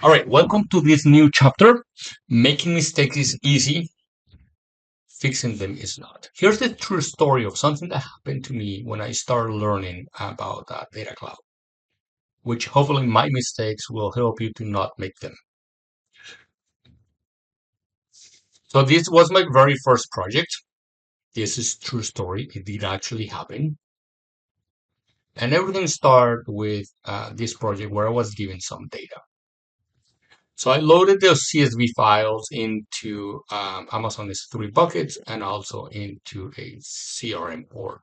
All right, welcome to this new chapter. Making mistakes is easy, fixing them is not. Here's the true story of something that happened to me when I started learning about data cloud, which hopefully my mistakes will help you to not make them. So this was my very first project. This is true story. It did actually happen. And everything started with this project where I was given some data. So I loaded those CSV files into Amazon S3 buckets and also into a CRM org.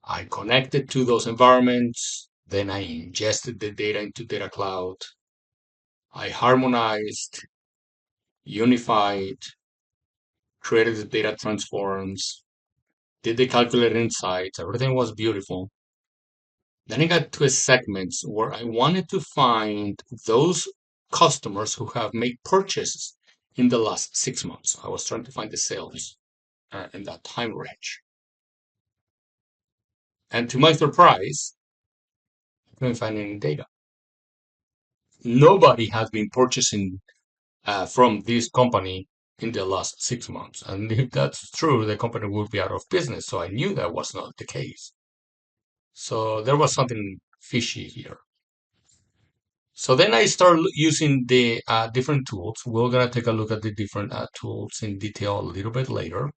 I connected to those environments, then I ingested the data into Data Cloud. I harmonized, unified, created the data transforms, did the calculated insights. Everything was beautiful. Then I got to a segments where I wanted to find those customers who have made purchases in the last 6 months. I was trying to find the sales in that time range. And to my surprise, I couldn't find any data. Nobody has been purchasing from this company in the last 6 months. And if that's true, the company would be out of business. So I knew that was not the case. So there was something fishy here. So then I started using the different tools. We're going to take a look at the different tools in detail a little bit later.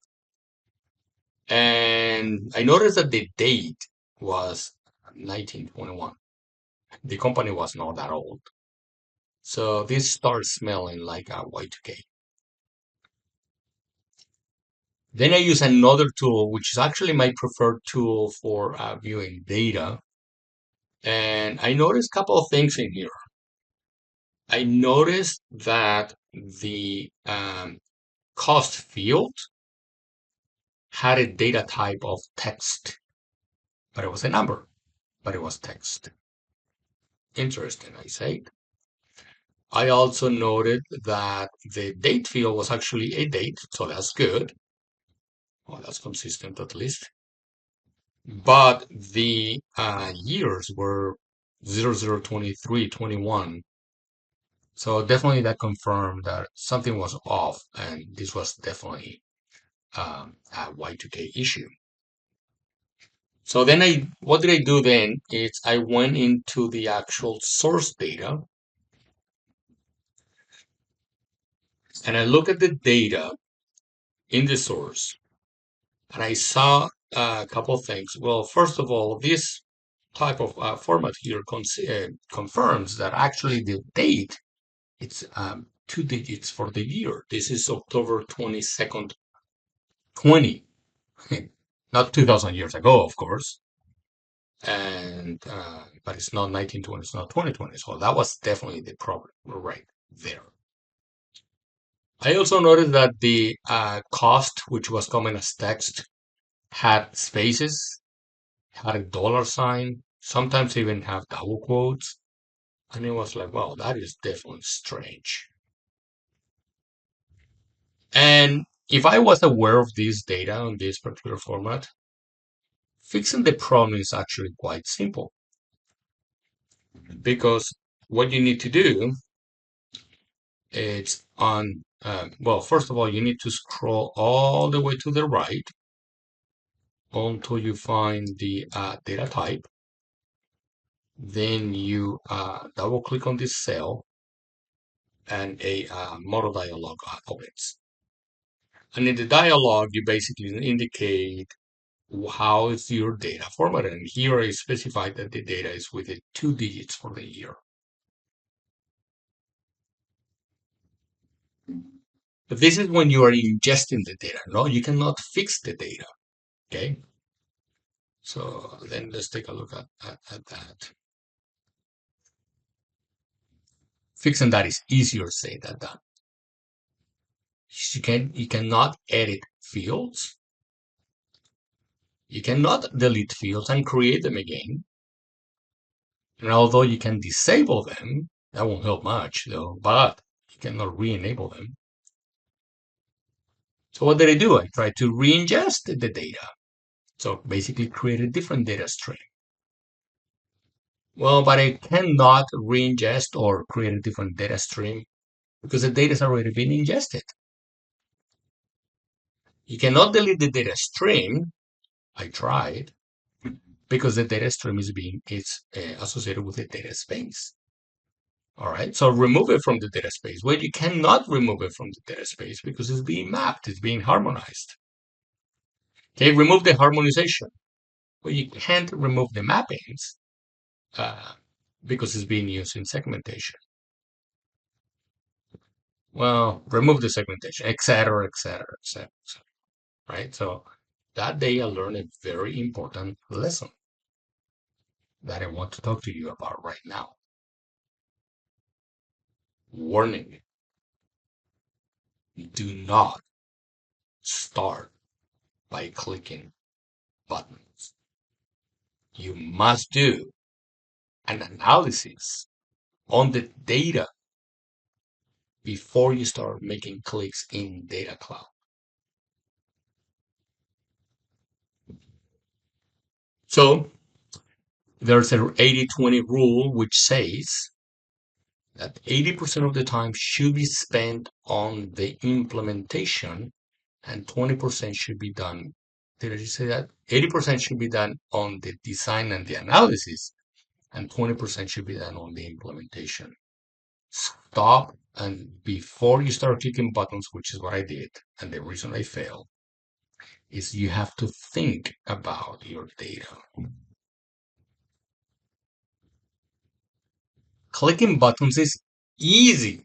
And I noticed that the date was 1921. The company was not that old. So this starts smelling like a Y2K. Then I use another tool, which is actually my preferred tool for viewing data. And I noticed a couple of things in here. I noticed that the cost field had a data type of text, but it was a number, but it was text. Interesting, I say. I also noted that the date field was actually a date, so that's good. Well, that's consistent at least. But the years were 0023, 21. So definitely that confirmed that something was off, and this was definitely a Y2K issue. So then what did I do then is I went into the actual source data and I looked at the data in the source and I saw a couple of things. Well, first of all, this type of format here confirms that actually the date, it's 2 digits for the year. This is October 22nd, 20, not 2000 years ago, of course. And but it's not 1920, it's not 2020. So that was definitely the problem right there. I also noticed that the cost, which was coming as text, had spaces, had a dollar sign, sometimes even have double quotes. And it was like, wow, that is definitely strange. And if I was aware of this data on this particular format, fixing the problem is actually quite simple. Because what you need to do is well, first of all, you need to scroll all the way to the right until you find the data type. Then you double click on this cell and a model dialog opens. And in the dialog, you basically indicate how is your data formatted. And here I specified that the data is within 2 digits for the year. But this is when you are ingesting the data. No, you cannot fix the data. Okay. So then let's take a look at that. Fixing that is easier said than done. You cannot edit fields. You cannot delete fields and create them again. And although you can disable them, that won't help much though, but you cannot re-enable them. So what did I do? I tried to re-ingest the data. So basically create a different data stream. Well, but I cannot re-ingest or create a different data stream because the data has already been ingested. You cannot delete the data stream. I tried because the data stream is associated with the data space. All right, so remove it from the data space. Well, you cannot remove it from the data space because it's being mapped, it's being harmonized. Okay, remove the harmonization. Well, you can't remove the mappings uh, because it's being used in segmentation. Well, remove the segmentation, etc., etc., etc. Right? So that day I learned a very important lesson that I want to talk to you about right now. Warning, do not start by clicking buttons. You must do an analysis on the data before you start making clicks in Data Cloud. So there's an 80-20 rule which says that 80% of the time should be spent on the implementation and 20% should be done. Did I just say that? 80% should be done on the design and the analysis, and 20% should be done on the implementation. Stop, and before you start clicking buttons, which is what I did, and the reason I failed, is you have to think about your data. Clicking buttons is easy,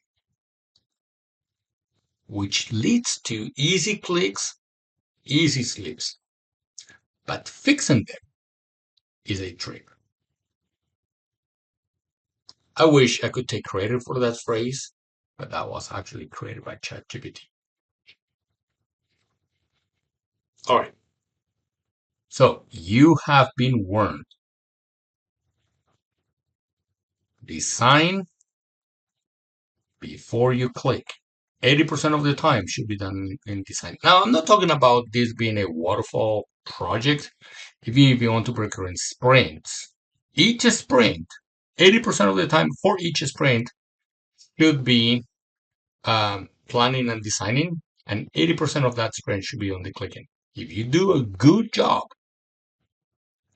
which leads to easy clicks, easy slips. But fixing them is a trick. I wish I could take credit for that phrase, but that was actually created by ChatGPT. All right. So you have been warned. Design before you click. 80% of the time should be done in design. Now, I'm not talking about this being a waterfall project. If you want to break it in sprints, each sprint, 80% of the time for each sprint should be planning and designing, and 80% of that sprint should be on the clicking. If you do a good job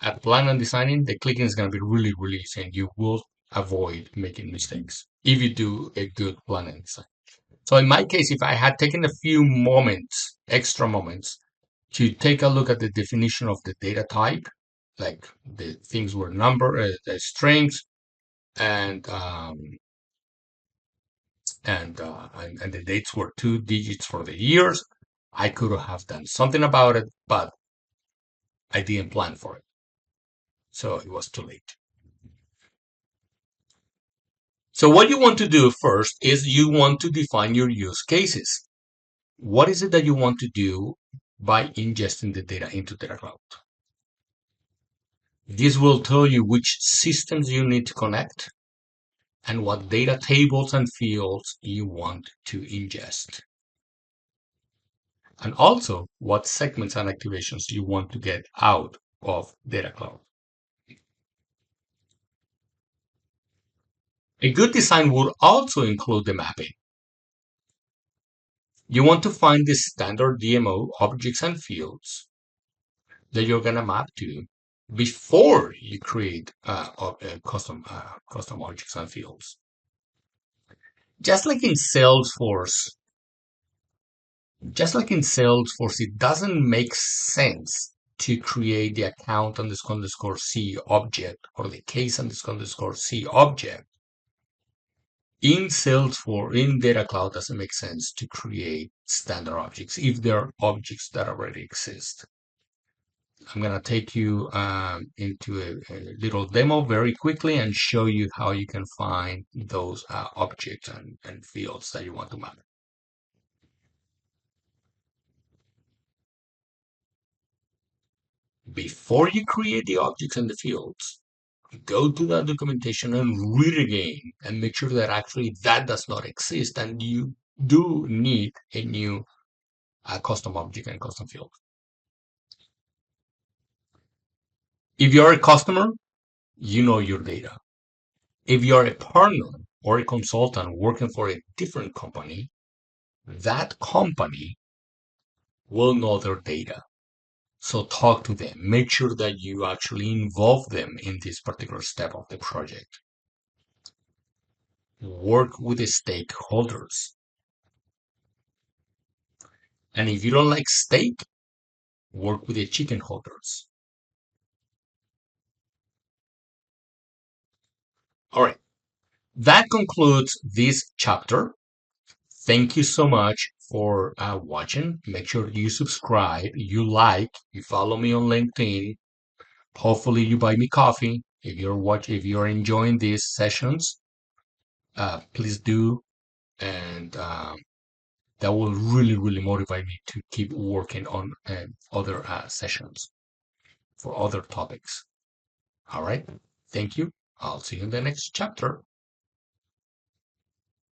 at planning and designing, the clicking is going to be really, really easy, and you will avoid making mistakes if you do a good plan and design. So in my case, if I had taken a few moments, extra moments, to take a look at the definition of the data type, like the things were strings, and and the dates were 2 digits for the years, I could have done something about it, but I didn't plan for it, so it was too late. So what you want to do first is you want to define your use cases. What is it that you want to do by ingesting the data into Data Cloud? This will tell you which systems you need to connect and what data tables and fields you want to ingest. And also what segments and activations you want to get out of Data Cloud. A good design would also include the mapping. You want to find the standard DMO objects and fields that you're going to map to before you create custom objects and fields. Just like in Salesforce, it doesn't make sense to create the account underscore C object or the case underscore C object. In Salesforce, in Data Cloud, doesn't make sense to create standard objects if they're objects that already exist. I'm going to take you into a little demo very quickly and show you how you can find those objects and fields that you want to map. Before you create the objects and the fields, go to that documentation and read it again and make sure that actually that does not exist and you do need a new custom object and custom field. If you're a customer, you know your data. If you're a partner or a consultant working for a different company, that company will know their data. So talk to them. Make sure that you actually involve them in this particular step of the project. Work with the stakeholders. And if you don't like steak, work with the chicken holders. All right. That concludes this chapter. Thank you so much for watching. Make sure you subscribe, you like, you follow me on LinkedIn. Hopefully you buy me coffee. If you're enjoying these sessions, please do. And that will really motivate me to keep working on other sessions for other topics. All right. Thank you. I'll see you in the next chapter.